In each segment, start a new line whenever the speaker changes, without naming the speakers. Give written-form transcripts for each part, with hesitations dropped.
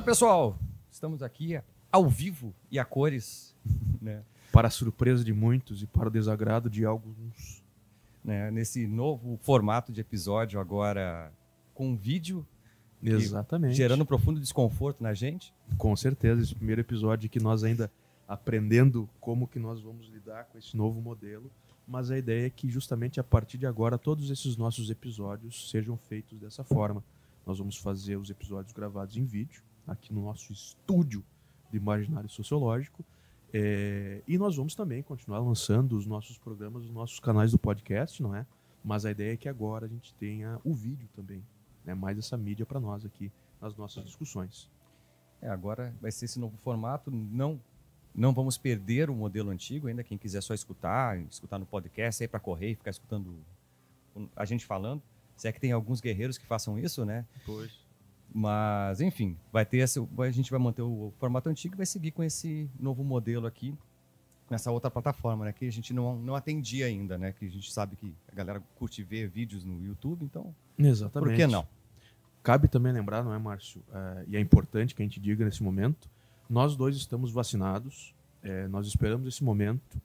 Olá, pessoal! Estamos aqui ao vivo e a cores, né?
Para a surpresa de muitos e para o desagrado de alguns.
Né? Nesse novo formato de episódio agora com vídeo.
Exatamente.
Gerando um profundo desconforto na gente.
Com certeza, esse primeiro episódio que nós ainda aprendendo como que nós vamos lidar com esse novo modelo, mas a ideia é que justamente a partir de agora todos esses nossos episódios sejam feitos dessa forma. Nós vamos fazer os episódios gravados em vídeo, aqui no nosso estúdio de Imaginário Sociológico, e nós vamos também continuar lançando os nossos programas, os nossos canais do podcast, não é? Mas a ideia é que agora a gente tenha o vídeo também, né? Mais essa mídia para nós aqui nas nossas discussões.
Agora vai ser esse novo formato, não vamos perder o modelo antigo ainda, quem quiser só escutar no podcast, sair para correr e ficar escutando a gente falando. Se é que tem alguns guerreiros que façam isso, né?
Pois.
Mas, enfim, a gente vai manter o formato antigo e vai seguir com esse novo modelo aqui, nessa outra plataforma, né? Que a gente não atendia ainda, né? Que a gente sabe que a galera curte ver vídeos no YouTube, então...
Exatamente.
Por que não?
Cabe também lembrar, não é, Márcio? E é importante que a gente diga nesse momento, nós dois estamos vacinados, nós esperamos esse momento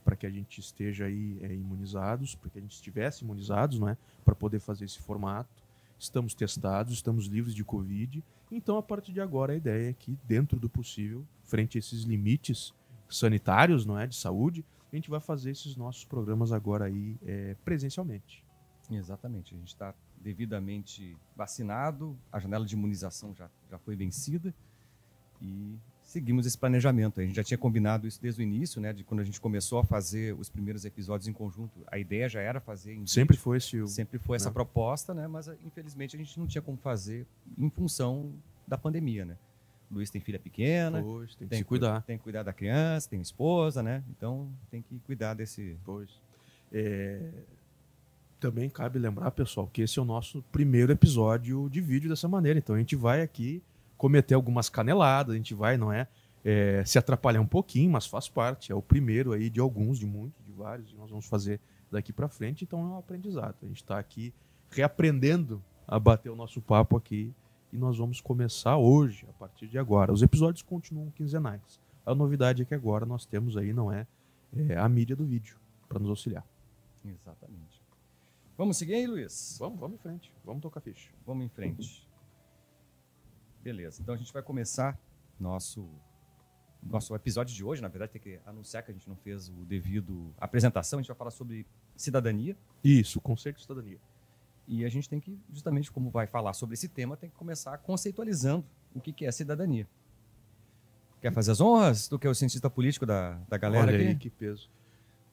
para que a gente esteja aí imunizados, para que a gente estivesse imunizados, não é? Para poder fazer esse formato. Estamos testados, estamos livres de Covid. Então, a partir de agora, a ideia é que, dentro do possível, frente a esses limites sanitários, não é, de saúde, a gente vai fazer esses nossos programas agora aí presencialmente.
Exatamente. A gente está devidamente vacinado, a janela de imunização já foi vencida e seguimos esse planejamento. A gente já tinha combinado isso desde o início, né, de quando a gente começou a fazer os primeiros episódios em conjunto. A ideia já era fazer em
Sempre
vídeo,
foi
essa proposta, né, mas infelizmente a gente não tinha como fazer em função da pandemia, né? O Luiz tem filha pequena,
Pois, tem que se cuidar.
Tem que cuidar da criança, tem esposa, né? Então tem que cuidar desse...
Pois. Também cabe lembrar, pessoal, que esse é o nosso primeiro episódio de vídeo dessa maneira. Então a gente vai aqui cometer algumas caneladas, a gente vai, não é, se atrapalhar um pouquinho, mas faz parte. É o primeiro aí de alguns, de muitos, de vários, e nós vamos fazer daqui para frente. Então é um aprendizado. A gente está aqui reaprendendo a bater o nosso papo aqui e nós vamos começar hoje, a partir de agora. Os episódios continuam quinzenais. A novidade é que agora nós temos aí, não é, a mídia do vídeo para nos auxiliar.
Exatamente. Vamos seguir aí, Luiz?
Vamos em frente. Vamos tocar ficha.
Vamos em frente. Beleza. Então a gente vai começar nosso episódio de hoje. Na verdade, tem que anunciar que a gente não fez o devido apresentação. A gente vai falar sobre cidadania.
Isso, conceito de cidadania.
E a gente tem que, justamente como vai falar sobre esse tema, tem que começar conceitualizando o que é cidadania. Quer fazer as honras? Tu que é o cientista político da galera
Olha
aqui?
aí, que peso.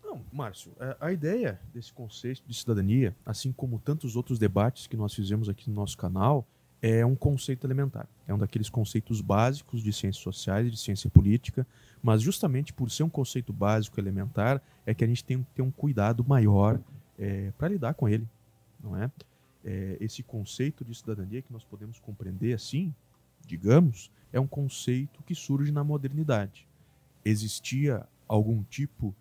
Não, Márcio, a ideia desse conceito de cidadania, assim como tantos outros debates que nós fizemos aqui no nosso canal, é um conceito elementar. É um daqueles conceitos básicos de ciências sociais e de ciência política, mas justamente por ser um conceito básico elementar, é que a gente tem que ter um cuidado maior para lidar com ele, não é? Esse conceito de cidadania que nós podemos compreender assim, digamos, é um conceito que surge na modernidade. Existia algum tipo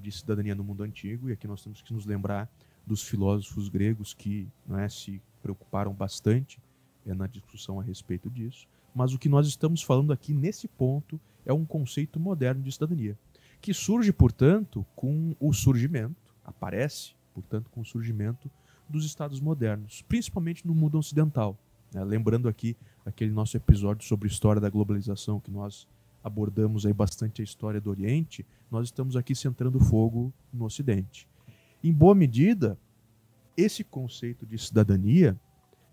de cidadania no mundo antigo, e aqui nós temos que nos lembrar dos filósofos gregos que, não é, se preocuparam bastante na discussão a respeito disso, mas o que nós estamos falando aqui nesse ponto é um conceito moderno de cidadania, que surge, portanto, com o surgimento, aparece, portanto, com o surgimento dos Estados modernos, principalmente no mundo ocidental. Né? Lembrando aqui aquele nosso episódio sobre história da globalização, que nós abordamos aí bastante a história do Oriente, nós estamos aqui centrando o fogo no Ocidente. Em boa medida, esse conceito de cidadania,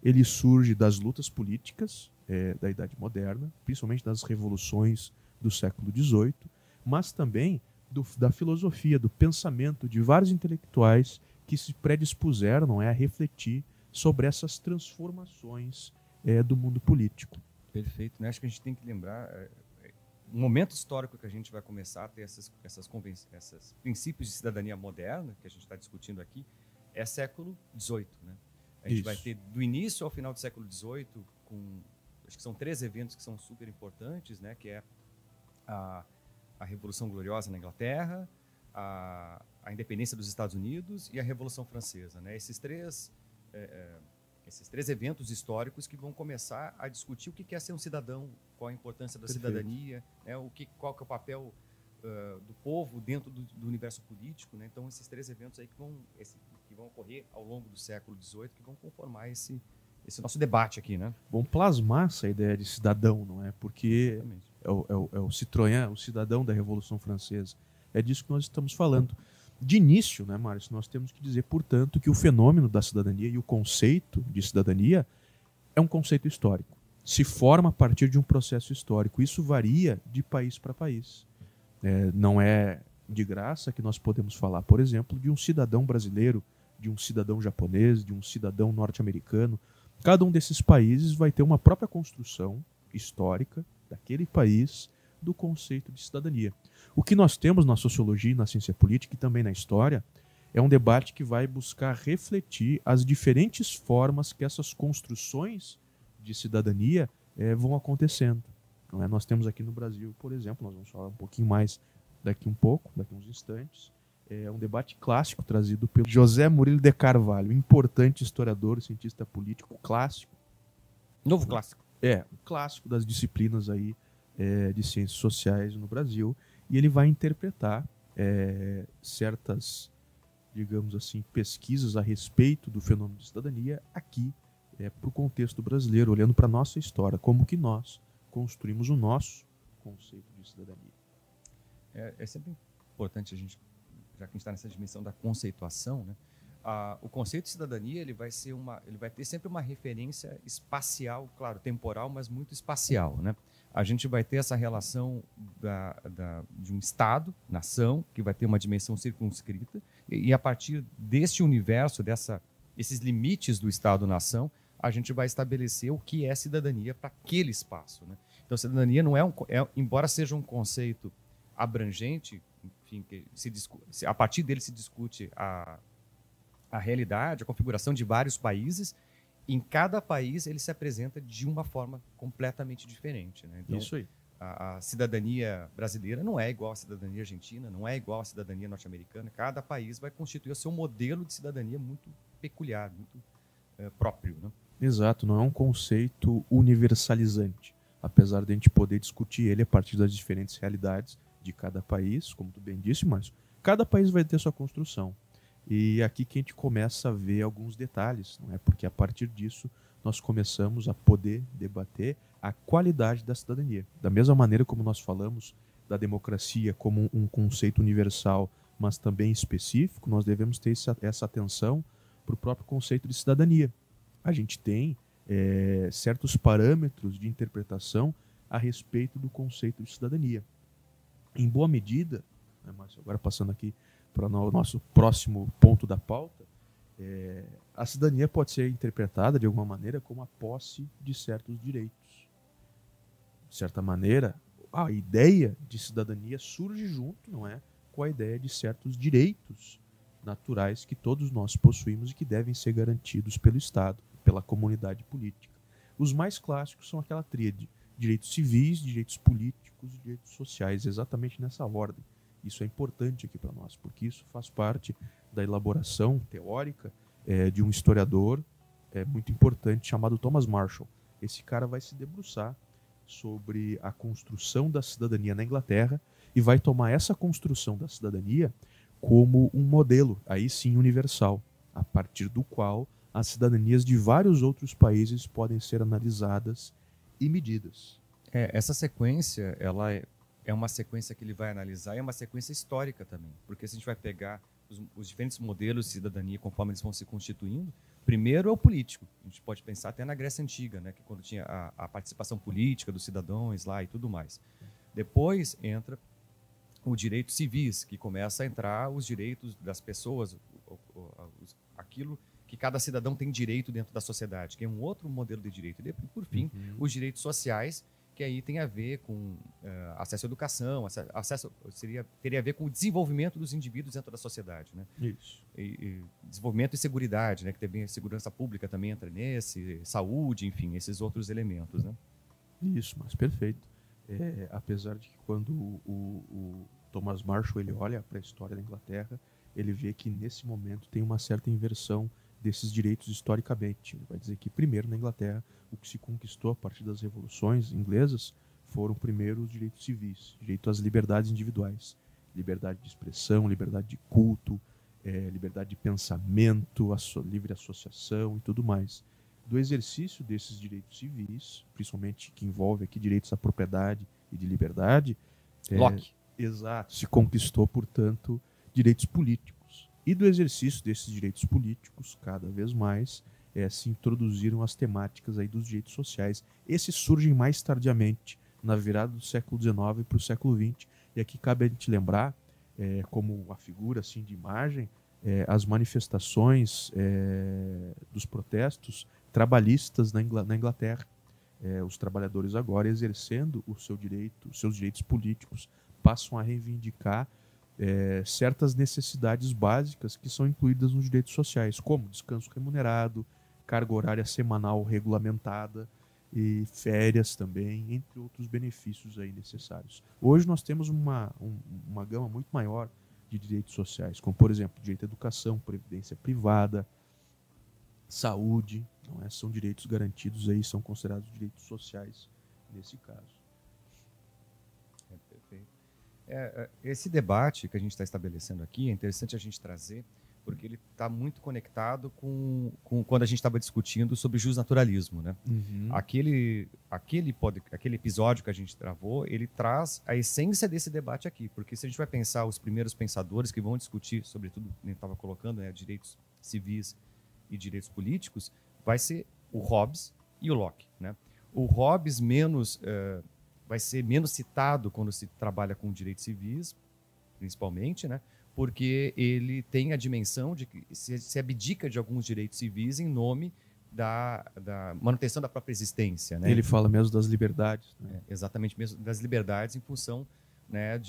ele surge das lutas políticas da Idade Moderna, principalmente das revoluções do século XVIII, mas também da filosofia, do pensamento de vários intelectuais que se predispuseram, não é, a refletir sobre essas transformações do mundo político.
Perfeito, né? Acho que a gente tem que lembrar um momento histórico que a gente vai começar a ter esses princípios de cidadania moderna que a gente está discutindo aqui é século XVIII, né? A gente vai ter do início ao final do século XVIII acho que são 3 eventos que são super importantes, né? Que é a Revolução Gloriosa na Inglaterra, a independência dos Estados Unidos e a Revolução Francesa, né? Esses 3 esses 3 eventos históricos que vão começar a discutir o que é ser um cidadão, qual a importância da cidadania, né, qual que é o papel do povo dentro do universo político, né? Então, esses 3 eventos aí que vão ocorrer ao longo do século XVIII, que vão conformar esse nosso debate aqui, né?
Vão plasmar essa ideia de cidadão, não é? Porque é o Citroën, o cidadão da Revolução Francesa. É disso que nós estamos falando. De início, né, Márcio, nós temos que dizer, portanto, que o fenômeno da cidadania e o conceito de cidadania é um conceito histórico. Se forma a partir de um processo histórico. Isso varia de país para país. Não é de graça que nós podemos falar, por exemplo, de um cidadão brasileiro, de um cidadão japonês, de um cidadão norte-americano. Cada um desses países vai ter uma própria construção histórica daquele país do conceito de cidadania. O que nós temos na sociologia e na ciência política e também na história é um debate que vai buscar refletir as diferentes formas que essas construções de cidadania vão acontecendo. Não é? Nós temos aqui no Brasil, por exemplo, nós vamos falar um pouquinho mais daqui uns instantes, é um debate clássico trazido pelo José Murilo de Carvalho, importante historiador, cientista político, clássico.
Novo clássico.
Um clássico das disciplinas aí, de ciências sociais no Brasil, e ele vai interpretar certas, digamos assim, pesquisas a respeito do fenômeno de cidadania aqui para o contexto brasileiro, olhando para a nossa história, como que nós construímos o nosso conceito de cidadania.
É sempre importante a gente, já que a gente está nessa dimensão da conceituação, né? O conceito de cidadania ele vai ter sempre uma referência espacial, claro, temporal, mas muito espacial, né? A gente vai ter essa relação de um Estado, nação, que vai ter uma dimensão circunscrita, e a partir deste universo, esses limites do Estado-nação, a gente vai estabelecer o que é cidadania para aquele espaço, né? Então, cidadania não embora seja um conceito abrangente, enfim, que a partir dele se discute a realidade, a configuração de vários países. Em cada país ele se apresenta de uma forma completamente diferente, né? Então,
isso aí.
A cidadania brasileira não é igual à cidadania argentina, não é igual à cidadania norte-americana. Cada país vai constituir o seu modelo de cidadania muito peculiar, muito próprio, né?
Exato, não é um conceito universalizante, apesar de a gente poder discutir ele a partir das diferentes realidades de cada país, como tu bem disse, mas cada país vai ter sua construção. E aqui que a gente começa a ver alguns detalhes, não é? Porque a partir disso nós começamos a poder debater a qualidade da cidadania. Da mesma maneira como nós falamos da democracia como um conceito universal, mas também específico, nós devemos ter essa atenção para o próprio conceito de cidadania. A gente tem certos parâmetros de interpretação a respeito do conceito de cidadania. Em boa medida, né, Márcio, agora passando aqui para o nosso próximo ponto da pauta, a cidadania pode ser interpretada de alguma maneira como a posse de certos direitos. De certa maneira, a ideia de cidadania surge junto, não é, com a ideia de certos direitos naturais que todos nós possuímos e que devem ser garantidos pelo Estado, pela comunidade política. Os mais clássicos são aquela tríade: direitos civis, direitos políticos e direitos sociais, exatamente nessa ordem. Isso é importante aqui para nós, porque isso faz parte da elaboração teórica de um historiador muito importante chamado Thomas Marshall. Esse cara vai se debruçar sobre a construção da cidadania na Inglaterra e vai tomar essa construção da cidadania como um modelo, aí sim universal, a partir do qual as cidadanias de vários outros países podem ser analisadas e medidas.
Essa sequência, ela é uma sequência que ele vai analisar, e é uma sequência histórica também, porque se a gente vai pegar os diferentes modelos de cidadania conforme eles vão se constituindo, primeiro é o político. A gente pode pensar até na Grécia Antiga, né, que quando tinha a participação política dos cidadãos lá e tudo mais. Depois entra o direito civis, que começa a entrar os direitos das pessoas, aquilo que cada cidadão tem direito dentro da sociedade, que é um outro modelo de direito. E, por fim, os direitos sociais, que aí tem a ver com acesso à educação, teria a ver com o desenvolvimento dos indivíduos dentro da sociedade, né?
Isso.
E desenvolvimento e seguridade, né? Que também a segurança pública também entra nesse, saúde, enfim, esses outros elementos, né?
Isso, mas perfeito. Apesar de que quando o Thomas Marshall ele olha para a história da Inglaterra, ele vê que nesse momento tem uma certa inversão desses direitos historicamente. Ele vai dizer que, primeiro, na Inglaterra, o que se conquistou a partir das revoluções inglesas foram, primeiro, os direitos civis, direito às liberdades individuais, liberdade de expressão, liberdade de culto, liberdade de pensamento, livre associação e tudo mais. Do exercício desses direitos civis, principalmente que envolve aqui direitos à propriedade e de liberdade,
Locke.
Exato, se conquistou, portanto, direitos políticos. E do exercício desses direitos políticos, cada vez mais, se introduziram as temáticas aí dos direitos sociais. Esses surgem mais tardiamente, na virada do século XIX para o século XX. E aqui cabe a gente lembrar, como a figura assim, de imagem, as manifestações dos protestos trabalhistas na Inglaterra. Os trabalhadores agora exercendo os seus direitos políticos passam a reivindicar certas necessidades básicas que são incluídas nos direitos sociais, como descanso remunerado, carga horária semanal regulamentada e férias também, entre outros benefícios aí necessários. Hoje nós temos uma gama muito maior de direitos sociais, como, por exemplo, direito à educação, previdência privada, saúde, não é? São direitos garantidos aí, são considerados direitos sociais nesse caso.
Perfeito. Esse debate que a gente está estabelecendo aqui é interessante a gente trazer, porque ele está muito conectado com quando a gente estava discutindo sobre justnaturalismo, né?
Uhum.
Aquele episódio que a gente gravou, ele traz a essência desse debate aqui, porque se a gente vai pensar os primeiros pensadores que vão discutir, sobretudo, a gente estava colocando, né, direitos civis e direitos políticos, vai ser o Hobbes e o Locke, né? O Hobbes vai ser menos citado quando se trabalha com direitos civis, principalmente, né? Porque ele tem a dimensão de que se abdica de alguns direitos civis em nome da manutenção da própria existência, né?
Ele fala mesmo das liberdades, né?
Exatamente, mesmo das liberdades em função, né,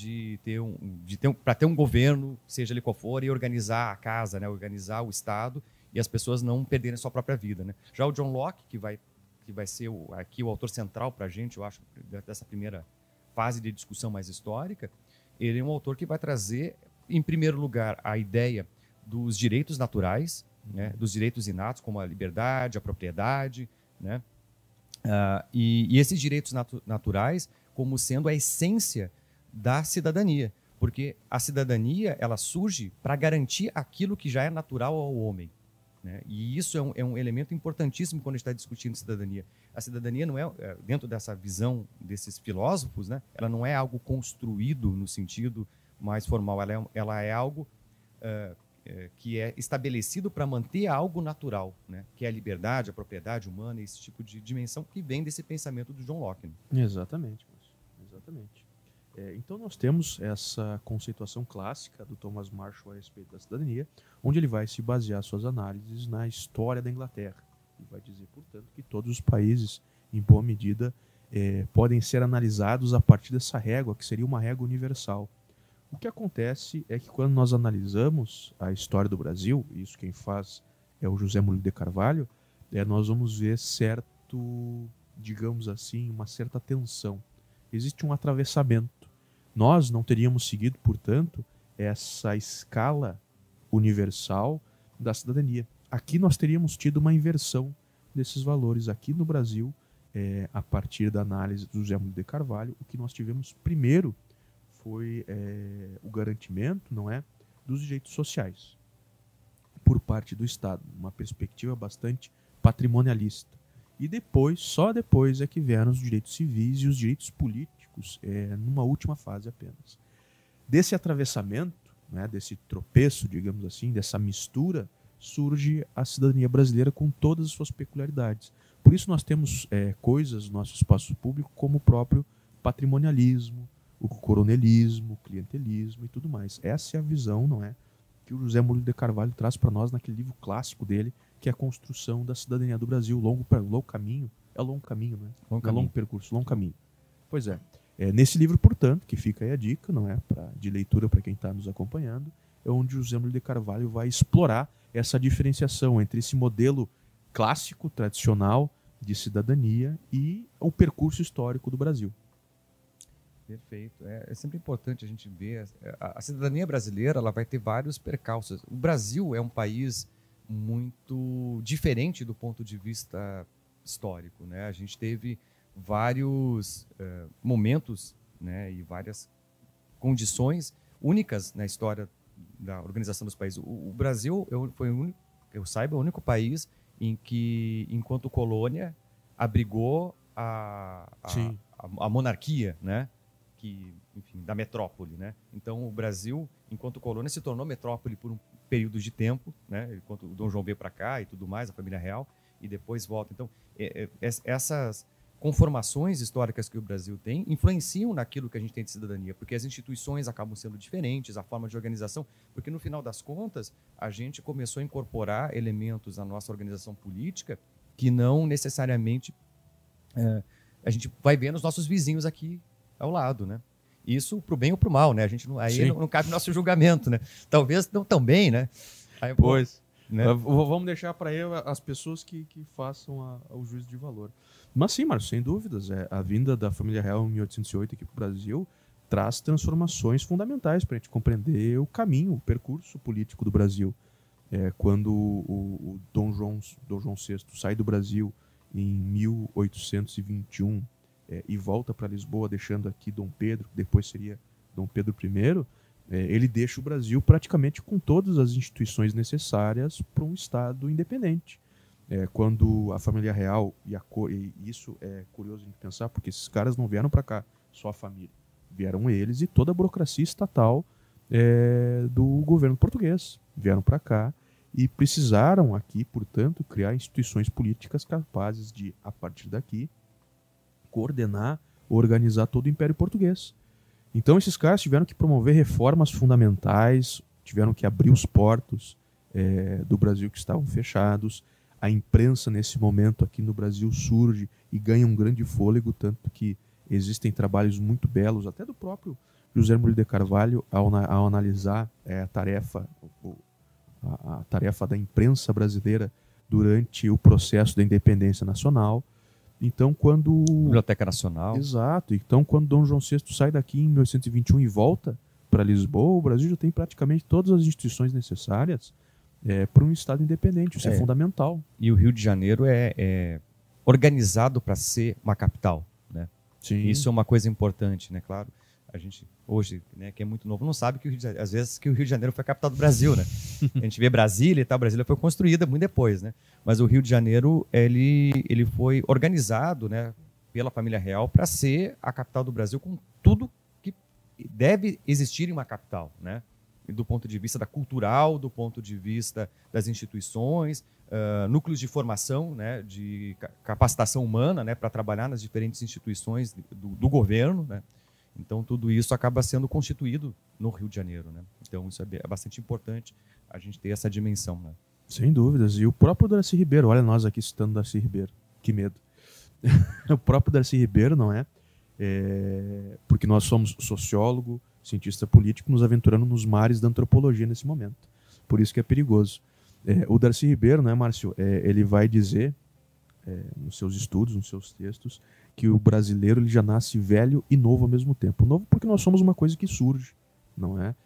para ter um governo, seja ele qual for, e organizar a casa, né, organizar o Estado e as pessoas não perderem a sua própria vida, né? Já o John Locke, que vai ser aqui o autor central para a gente, eu acho, dessa primeira fase de discussão mais histórica, ele é um autor que vai trazer, em primeiro lugar, a ideia dos direitos naturais, né, dos direitos inatos, como a liberdade, a propriedade, né, e esses direitos naturais como sendo a essência da cidadania, porque a cidadania ela surge para garantir aquilo que já é natural ao homem, né? E isso é um elemento importantíssimo quando a gente está discutindo cidadania. A cidadania não é, dentro dessa visão desses filósofos, né, ela não é algo construído no sentido mais formal, ela é algo que é estabelecido para manter algo natural, né, que é a liberdade, a propriedade humana, esse tipo de dimensão que vem desse pensamento do John Locke, né?
Exatamente. Então nós temos essa conceituação clássica do Thomas Marshall a respeito da cidadania, onde ele vai se basear suas análises na história da Inglaterra. E vai dizer, portanto, que todos os países, em boa medida, podem ser analisados a partir dessa régua, que seria uma régua universal. O que acontece é que quando nós analisamos a história do Brasil, e isso quem faz é o José Murilo de Carvalho, nós vamos ver digamos assim, uma certa tensão. Existe um atravessamento. Nós não teríamos seguido, portanto, essa escala universal da cidadania. Aqui nós teríamos tido uma inversão desses valores. Aqui no Brasil, a partir da análise do José Murilo de Carvalho, o que nós tivemos primeiro foi o garantimento, não é, dos direitos sociais por parte do Estado, uma perspectiva bastante patrimonialista. E depois, só depois é que vieram os direitos civis e os direitos políticos, numa última fase apenas. Desse atravessamento, né, desse tropeço, digamos assim, dessa mistura, surge a cidadania brasileira com todas as suas peculiaridades. Por isso nós temos coisas no nosso espaço público como o próprio patrimonialismo, o coronelismo, o clientelismo e tudo mais. Essa é a visão, não é, que o José Murilo de Carvalho traz para nós naquele livro clássico dele, que é a construção da cidadania do Brasil, longo caminho, longo caminho, né? Não é longo percurso, longo caminho. Pois é. Nesse livro, portanto, que fica aí a dica, não é, de leitura para quem está nos acompanhando, é onde o José Murilo de Carvalho vai explorar essa diferenciação entre esse modelo clássico, tradicional de cidadania e o percurso histórico do Brasil.
Perfeito. É sempre importante a gente ver. A cidadania brasileira ela vai ter vários percalços. O Brasil é um país muito diferente do ponto de vista histórico, né? A gente teve vários momentos, né, e várias condições únicas na história da Organização dos Países. O Brasil foi o único, eu saiba, o único país em que, enquanto colônia, abrigou a monarquia, né? Enfim, da metrópole, né? Então, o Brasil, enquanto colônia, se tornou metrópole por um período de tempo, né? Enquanto o Dom João veio para cá e tudo mais, a família real, e depois volta. Então, essas conformações históricas que o Brasil tem influenciam naquilo que a gente tem de cidadania, porque as instituições acabam sendo diferentes, a forma de organização, porque no final das contas a gente começou a incorporar elementos na nossa organização política que não necessariamente a gente vai ver nos nossos vizinhos aqui ao lado, né? Isso pro bem ou pro mal, né? A gente não cabe nosso julgamento, né? Talvez não tão bem, né? Aí,
pois.
Né?
Vamos deixar para as pessoas que façam o juízo de valor. Mas sim, Márcio, sem dúvidas. A vinda da família real em 1808 aqui para o Brasil traz transformações fundamentais para a gente compreender o caminho, o percurso político do Brasil. Quando o Dom João VI sai do Brasil em 1821 e volta para Lisboa, deixando aqui Dom Pedro, que depois seria Dom Pedro I, ele deixa o Brasil praticamente com todas as instituições necessárias para um Estado independente. Quando a família real, e isso é curioso de pensar, porque esses caras não vieram para cá só a família, vieram eles e toda a burocracia estatal do governo português. Vieram para cá e precisaram aqui, portanto, criar instituições políticas capazes de, a partir daqui, coordenar, organizar todo o Império Português. Então esses caras tiveram que promover reformas fundamentais, tiveram que abrir os portos do Brasil que estavam fechados. A imprensa nesse momento aqui no Brasil surge e ganha um grande fôlego, tanto que existem trabalhos muito belos, até do próprio José Murilo de Carvalho, ao analisar a tarefa da imprensa brasileira durante o processo da independência nacional. Então, quando...
Biblioteca Nacional.
Exato. Então, quando Dom João VI sai daqui em 1821 e volta para Lisboa, o Brasil já tem praticamente todas as instituições necessárias para um Estado independente. Isso é fundamental.
E o Rio de Janeiro é organizado para ser uma capital, né?
Sim.
Isso é uma coisa importante, né? Claro, a gente hoje, né, que é muito novo, não sabe que às vezes que o Rio de Janeiro foi a capital do Brasil, né? A gente vê Brasília e tal, Brasília foi construída muito depois, né? Mas o Rio de Janeiro, ele foi organizado, né, pela família real para ser a capital do Brasil com tudo que deve existir em uma capital, né? Do ponto de vista cultural, do ponto de vista das instituições, núcleos de formação, né, de capacitação humana, né, para trabalhar nas diferentes instituições do governo, né? Então, tudo isso acaba sendo constituído no Rio de Janeiro, né? Então, isso é bastante importante a gente ter essa dimensão, né?
Sem dúvidas. E o próprio Darcy Ribeiro, olha nós aqui citando Darcy Ribeiro, que medo. O próprio Darcy Ribeiro, não é? Porque nós somos sociólogo, cientista político, nos aventurando nos mares da antropologia nesse momento. Por isso que é perigoso. O Darcy Ribeiro, não é, Márcio? Ele vai dizer, nos seus estudos, nos seus textos, que o brasileiro ele já nasce velho e novo ao mesmo tempo. Novo porque nós somos uma coisa que surge, não é?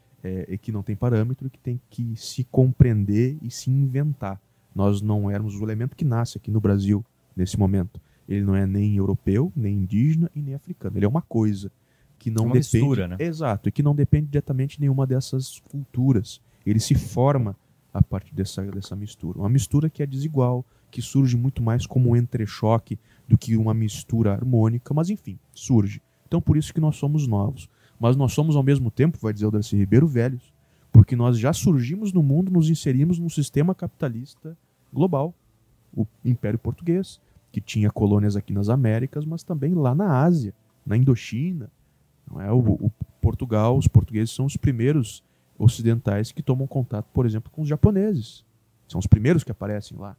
E que não tem parâmetro, que tem que se compreender e se inventar. Nós não éramos o elemento que nasce aqui no Brasil nesse momento. Ele não é nem europeu, nem indígena e nem africano. Ele é uma coisa que não depende...
mistura, né?
Exato, e que não depende diretamente de nenhuma dessas culturas. Ele se forma a partir dessa mistura. Uma mistura que é desigual, que surge muito mais como um entrechoque do que uma mistura harmônica, mas enfim, surge. Então por isso que nós somos novos. Mas nós somos ao mesmo tempo, vai dizer o Darcy Ribeiro, velhos, porque nós já surgimos no mundo, nos inserimos num sistema capitalista global. O Império Português, que tinha colônias aqui nas Américas, mas também lá na Ásia, na Indochina. Não é? O Portugal, os portugueses são os primeiros ocidentais que tomam contato, por exemplo, com os japoneses. São os primeiros que aparecem lá.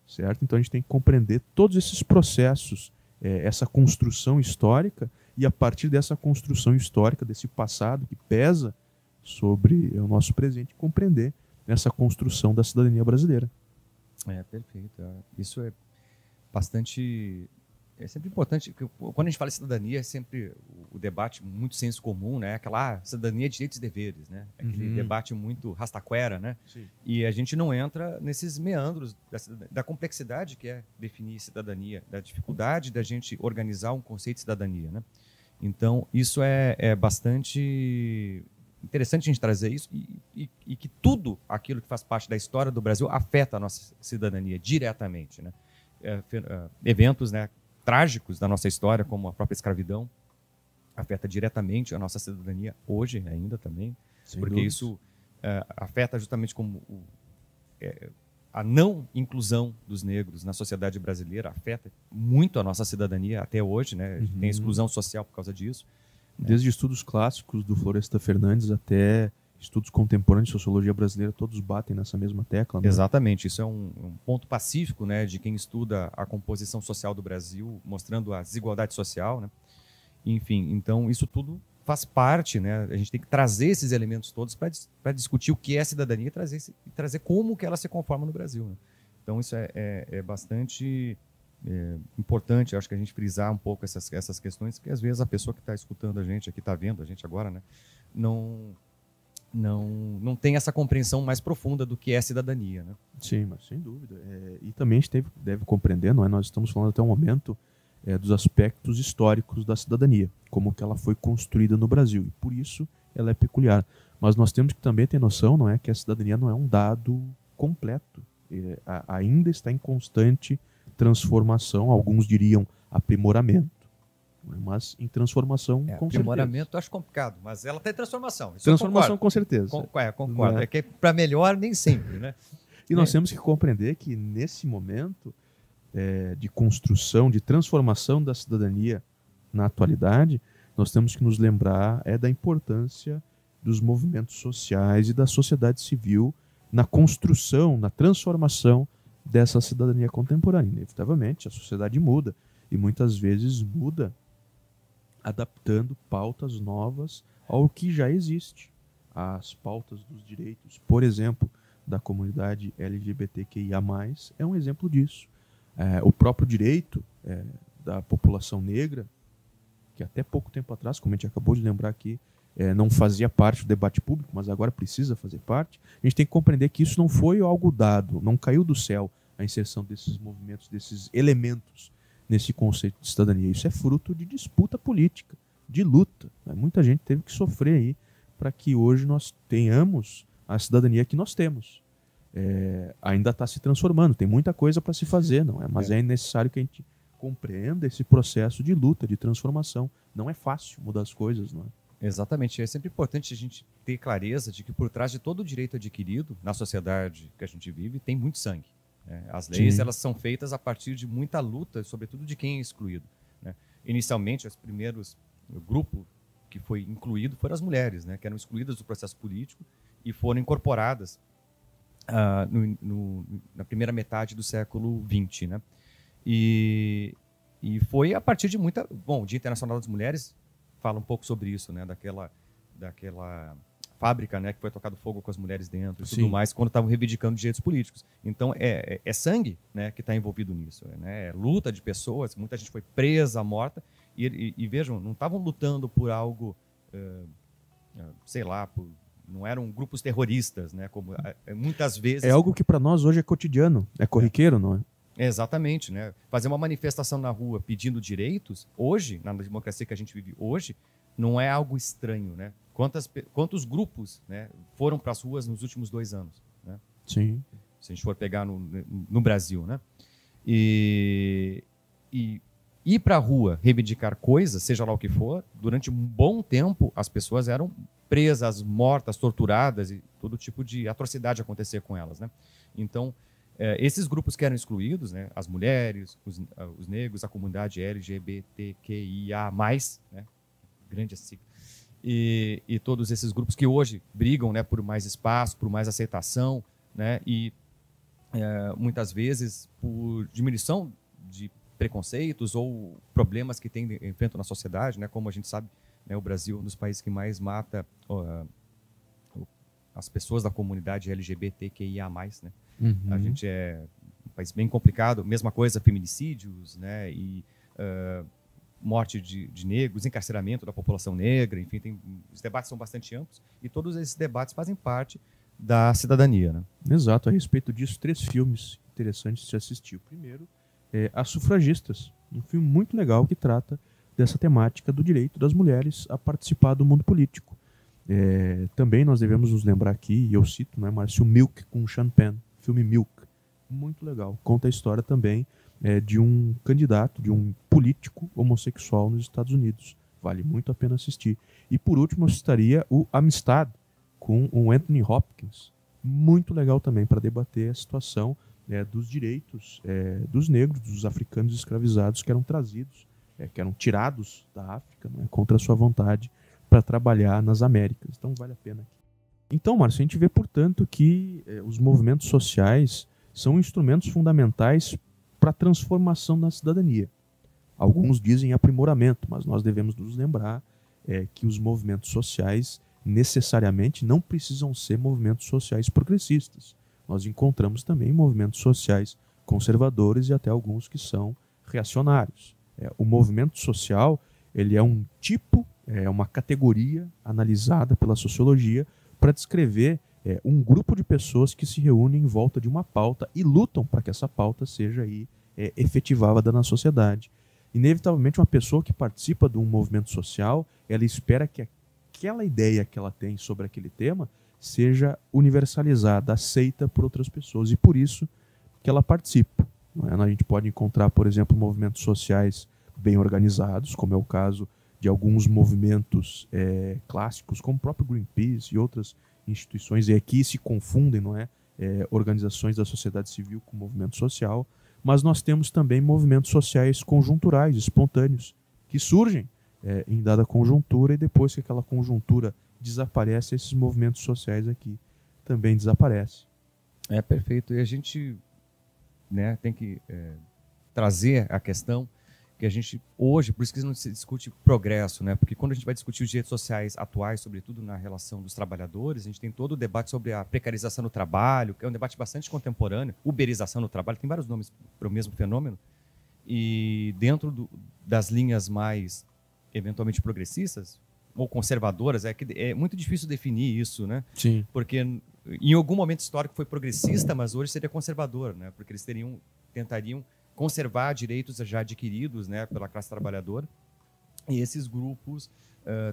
Certo? Então a gente tem que compreender todos esses processos, essa construção histórica, e a partir dessa construção histórica, desse passado que pesa sobre o nosso presente, compreender essa construção da cidadania brasileira.
Perfeito. Isso é bastante É sempre importante, que quando a gente fala de cidadania, é sempre o debate muito senso comum, né? Aquela cidadania de direitos e deveres, né? Aquele debate muito rastaquera, né?
Sim.
E a gente não entra nesses meandros da complexidade que é definir cidadania, da dificuldade da gente organizar um conceito de cidadania, né? Então, isso é bastante interessante a gente trazer isso e que tudo aquilo que faz parte da história do Brasil afeta a nossa cidadania diretamente, né? Eventos, né, trágicos da nossa história, como a própria escravidão, afeta diretamente a nossa cidadania hoje ainda também,
Sem
porque
dúvidas.
isso afeta justamente como a não inclusão dos negros na sociedade brasileira afeta muito a nossa cidadania até hoje, né? Tem exclusão social por causa disso.
Desde estudos clássicos do Floresta Fernandes até estudos contemporâneos de sociologia brasileira, todos batem nessa mesma tecla. Né?
Exatamente, isso é um ponto pacífico, né, de quem estuda a composição social do Brasil, mostrando a desigualdade social, né? Enfim, então isso tudo faz parte, né? A gente tem que trazer esses elementos todos para discutir o que é cidadania e trazer como que ela se conforma no Brasil, né? Então isso é bastante importante, eu acho que a gente frisar um pouco essas questões, porque às vezes a pessoa que está escutando a gente aqui, está vendo a gente agora, né, não tem essa compreensão mais profunda do que é cidadania, né?
Sim, mas sem dúvida. E também a gente deve compreender, não é? Nós estamos falando até o momento dos aspectos históricos da cidadania, como que ela foi construída no Brasil, e por isso ela é peculiar. Mas nós temos que também ter noção, não é, que a cidadania não é um dado completo, ainda está em constante transformação, alguns diriam aprimoramento, mas em transformação com
aprimoramento
certeza.
Eu acho complicado, mas ela está em transformação. Isso
Transformação com certeza.
Concordo. É que para melhor nem sempre, né?
E nós temos que compreender que nesse momento de construção, de transformação da cidadania na atualidade, nós temos que nos lembrar da importância dos movimentos sociais e da sociedade civil na construção, na transformação dessa cidadania contemporânea. Inevitavelmente, a sociedade muda, e muitas vezes muda adaptando pautas novas ao que já existe. As pautas dos direitos, por exemplo, da comunidade LGBTQIA+, é um exemplo disso. O próprio direito da população negra, que até pouco tempo atrás, como a gente acabou de lembrar aqui, não fazia parte do debate público, mas agora precisa fazer parte, a gente tem que compreender que isso não foi algo dado, não caiu do céu a inserção desses movimentos, desses elementos nesse conceito de cidadania. Isso é fruto de disputa política, de luta. Muita gente teve que sofrer aí para que hoje nós tenhamos a cidadania que nós temos. Ainda está se transformando, tem muita coisa para se fazer, não é? Mas é necessário que a gente compreenda esse processo de luta, de transformação. Não é fácil mudar as coisas, não é?
Exatamente. É sempre importante a gente ter clareza de que por trás de todo o direito adquirido na sociedade que a gente vive tem muito sangue. As leis, elas são feitas a partir de muita luta, sobretudo de quem é excluído, né? Inicialmente, o grupo que foi incluído foram as mulheres, né, que eram excluídas do processo político e foram incorporadas na primeira metade do século XX, né? E foi a partir de muita... Bom, o Dia Internacional das Mulheres fala um pouco sobre isso, né, daquela fábrica, né, que foi tocado fogo com as mulheres dentro e tudo mais, quando estavam reivindicando direitos políticos. Então, é sangue, né, que está envolvido nisso. Né? É luta de pessoas, muita gente foi presa, morta, e vejam, não estavam lutando por algo, sei lá, não eram grupos terroristas, né, como muitas vezes...
É algo que para nós hoje é cotidiano, é corriqueiro, não é?
Exatamente, né? Fazer uma manifestação na rua pedindo direitos, hoje, na democracia que a gente vive hoje, não é algo estranho, né? Quantos grupos, né, foram para as ruas nos últimos 2 anos, né?
Sim.
Se a gente for pegar no Brasil, né? E ir para a rua reivindicar coisas, seja lá o que for, durante um bom tempo as pessoas eram presas, mortas, torturadas e todo tipo de atrocidade acontecer com elas, né? Então, esses grupos que eram excluídos, né, as mulheres, os negros, a comunidade LGBTQIA+, né, grande sigla, e todos esses grupos que hoje brigam, né, por mais espaço, por mais aceitação, né, e muitas vezes por diminuição de preconceitos ou problemas que enfrentam na sociedade, né, como a gente sabe, né, o Brasil é um dos países que mais mata as pessoas da comunidade LGBTQIA+, né? A gente é um país bem complicado, mesma coisa, feminicídios, né, e morte de negros, encarceramento da população negra, enfim, os debates são bastante amplos e todos esses debates fazem parte da cidadania, né?
Exato, a respeito disso, 3 filmes interessantes de se assistir. O primeiro é As Sufragistas, um filme muito legal que trata dessa temática do direito das mulheres a participar do mundo político. Também nós devemos nos lembrar aqui, e eu cito, né, Márcio, Milk com Sean Penn, filme Milk, muito legal. Conta a história também de um candidato, de um político homossexual nos Estados Unidos. Vale muito a pena assistir. E por último eu citaria o Amistad, com o Anthony Hopkins. Muito legal também para debater a situação dos direitos dos negros, dos africanos escravizados que eram trazidos, que eram tirados da África, né, contra a sua vontade, para trabalhar nas Américas. Então vale a pena. Então, Márcio, a gente vê, portanto, que os movimentos sociais são instrumentos fundamentais para a transformação da cidadania. Alguns dizem aprimoramento, mas nós devemos nos lembrar que os movimentos sociais necessariamente não precisam ser movimentos sociais progressistas. Nós encontramos também movimentos sociais conservadores e até alguns que são reacionários. O movimento social ele é um tipo, uma categoria analisada pela sociologia para descrever um grupo de pessoas que se reúnem em volta de uma pauta e lutam para que essa pauta seja aí, efetivada na sociedade. Inevitavelmente, uma pessoa que participa de um movimento social, ela espera que aquela ideia que ela tem sobre aquele tema seja universalizada, aceita por outras pessoas, e por isso que ela participa. A gente pode encontrar, por exemplo, movimentos sociais bem organizados, como é o caso de alguns movimentos clássicos, como o próprio Greenpeace e outras instituições, e aqui se confundem, não é? Organizações da sociedade civil com movimento social, mas nós temos também movimentos sociais conjunturais, espontâneos, que surgem em dada conjuntura, e depois que aquela conjuntura desaparece, esses movimentos sociais aqui também desaparecem.
Perfeito. E a gente, né, tem que trazer a questão que a gente hoje, por isso que não se discute progresso, né? Porque quando a gente vai discutir os direitos sociais atuais, sobretudo na relação dos trabalhadores, a gente tem todo o debate sobre a precarização do trabalho, que é um debate bastante contemporâneo, uberização do trabalho, tem vários nomes para o mesmo fenômeno, e dentro das linhas mais eventualmente progressistas ou conservadoras, é muito difícil definir isso, né?
Sim.
Porque em algum momento histórico foi progressista, mas hoje seria conservador, né? Porque eles tentariam conservar direitos já adquiridos, né, pela classe trabalhadora. E esses grupos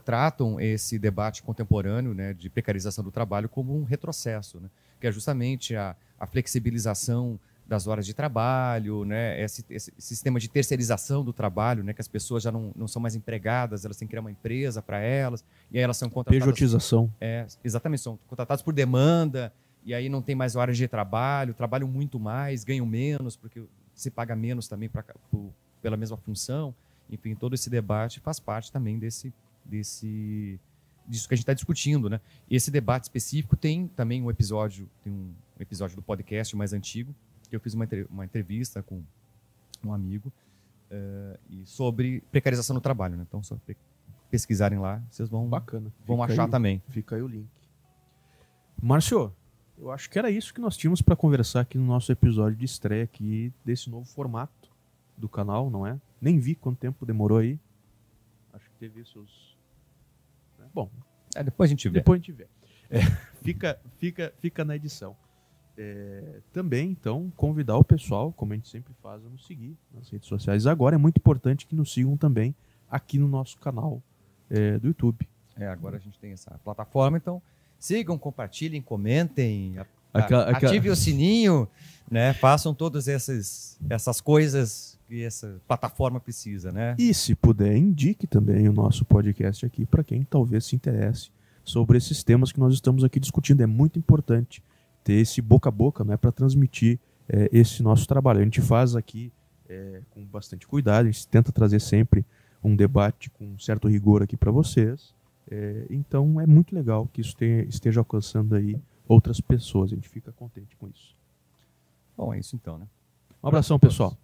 tratam esse debate contemporâneo, né, de precarização do trabalho como um retrocesso, né, que é justamente a flexibilização das horas de trabalho, né, esse sistema de terceirização do trabalho, né, que as pessoas já não são mais empregadas, elas têm que criar uma empresa para elas, e aí elas são contratadas...
Pejotização.
Exatamente, são contratadas por demanda, e aí não tem mais horas de trabalho, trabalham muito mais, ganham menos, porque se paga menos também pela mesma função. Enfim, todo esse debate faz parte também disso que a gente está discutindo, né? Esse debate específico tem também um episódio do podcast mais antigo, que eu fiz uma entrevista com um amigo sobre precarização no trabalho, né? Então, só pesquisarem lá, vocês vão achar também.
Fica aí o link. Márcio, eu acho que era isso que nós tínhamos para conversar aqui no nosso episódio de estreia aqui desse novo formato do canal, não é? Nem vi quanto tempo demorou aí. Acho que teve seus... Bom,
depois a gente vê.
Depois a gente vê. Fica na edição. Também, então, convidar o pessoal, como a gente sempre faz, a nos seguir nas redes sociais. Agora é muito importante que nos sigam também aqui no nosso canal do YouTube.
Agora a gente tem essa plataforma, então sigam, compartilhem, comentem, ativem o sininho, né? Façam todas essas coisas que essa plataforma precisa, né?
E se puder, indique também o nosso podcast aqui para quem talvez se interesse sobre esses temas que nós estamos aqui discutindo. É muito importante ter esse boca a boca, né, para transmitir esse nosso trabalho. A gente faz aqui com bastante cuidado, a gente tenta trazer sempre um debate com um certo rigor aqui para vocês. Então é muito legal que isso esteja alcançando aí outras pessoas. A gente fica contente com isso.
Bom, é isso então, né?
Um abração, pessoal.